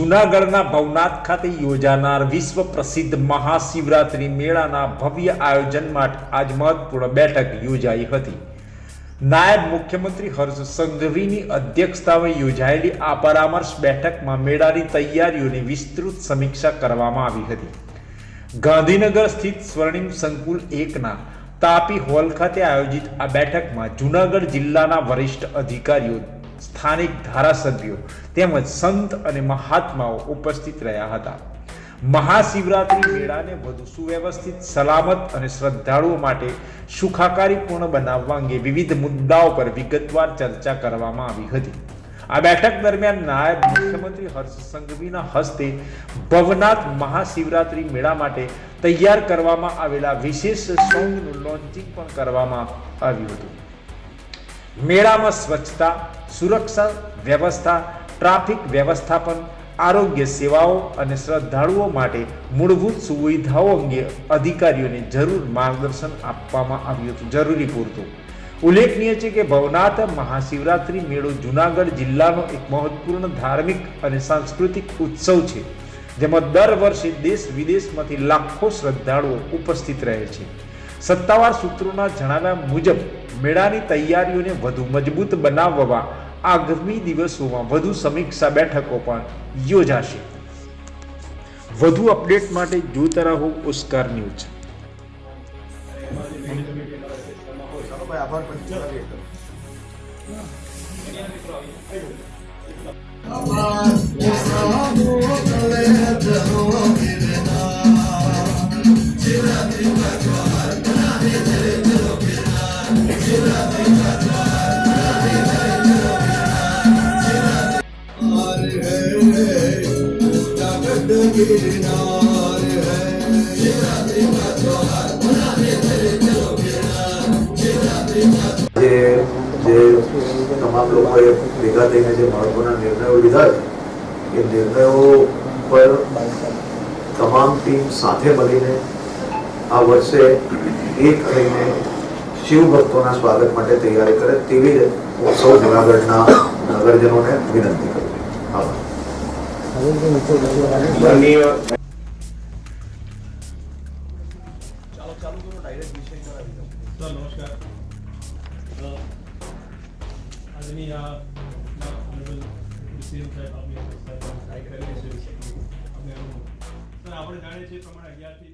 જૂનાગઢના ભવનાથ ખાતે યોજાનાર વિશ્વ પ્રસિદ્ધ મહાશિવરાત્રી મેળાના ભવ્ય આયોજન માટે આજ મહત્વપૂર્ણ બેઠક યોજાઈ હતી। નાયબ મુખ્યમંત્રી હર્ષ સંઘવીની અધ્યક્ષતામાં યોજાયેલી આ પરામર્શ બેઠકમાં મેળાની તૈયારીઓની વિસ્તૃત સમીક્ષા કરવામાં આવી હતી। ગાંધીનગર સ્થિત સ્વર્ણિમ સંકુલ 1ના તાપી હોલ ખાતે આયોજિત આ બેઠકમાં જૂનાગઢ જિલ્લાના વરિષ્ઠ અધિકારીઓ, સ્થાનિક ધારાસભ્યો તેમજ સંત અને મહાત્માઓ ઉપસ્થિત રહ્યા હતા। મહાશિવરાત્રી મેળાને વધુ સુવ્યવસ્થિત, સલામત અને શ્રદ્ધાળુઓ માટે સુખાકારીપૂર્ણ બનાવવા અંગે વિવિધ મુદ્દાઓ પર વિગતવાર ચર્ચા કરવામાં આવી હતી। આ બેઠક દરમિયાન નાયબ મુખ્યમંત્રી હર્ષ સંઘવીના હસ્તે ભવનાથ મહાશિવરાત્રી મેળા માટે તૈયાર કરવામાં આવેલા વિશેષ સોંગનું લોન્ચિંગ પણ કરવામાં આવ્યું હતું। મેળામાં સ્વચ્છતા, સુરક્ષા વ્યવસ્થા, ટ્રાફિક વ્યવસ્થાપન, આરોગ્ય સેવાઓ અને શ્રદ્ધાળુઓ માટે મૂળભૂત સુવિધાઓ અંગે અધિકારીઓને જરૂર માર્ગદર્શન આપવામાં આવ્યું હતું, જરૂરી પૂરતું। ઉલ્લેખનીય છે કે ભવનાથ મહાશિવરાત્રી મેળો જૂનાગઢ જિલ્લાનો એક મહત્વપૂર્ણ ધાર્મિક અને સાંસ્કૃતિક ઉત્સવ છે, જેમાં દર વર્ષે દેશ વિદેશમાંથી લાખો શ્રદ્ધાળુઓ ઉપસ્થિત રહે છે। સત્તાવાર સૂત્રોના જણાવ્યા મુજબ મેળાની તૈયારીઓને વધુ મજબૂત બનાવવા આગામી દિવસોમાં વધુ સમીક્ષા બેઠકો પણ યોજાશે। વધુ અપડેટ માટે જોતા રહો ઓસ્કાર ન્યૂઝ। તમામ લોકોએ ભેગા થઈને જે મહત્વના નિર્ણયો લીધા એ નિર્ણયો પર તમામ ટીમ સાથે મળીને આ વર્ષે એક થઈને શિવ ભક્તોના સ્વાગત માટે તૈયારી કરે તેવી હું સૌ જૂનાગઢના નગરજનોને વિનંતી કરું છું। આભાર। નમસ્કાર। આજની આ સીએમ સાહેબ આપણી ટ્રાય કરેલી છે આપણે જાણીએ છીએ પ્રમાણે 11 થી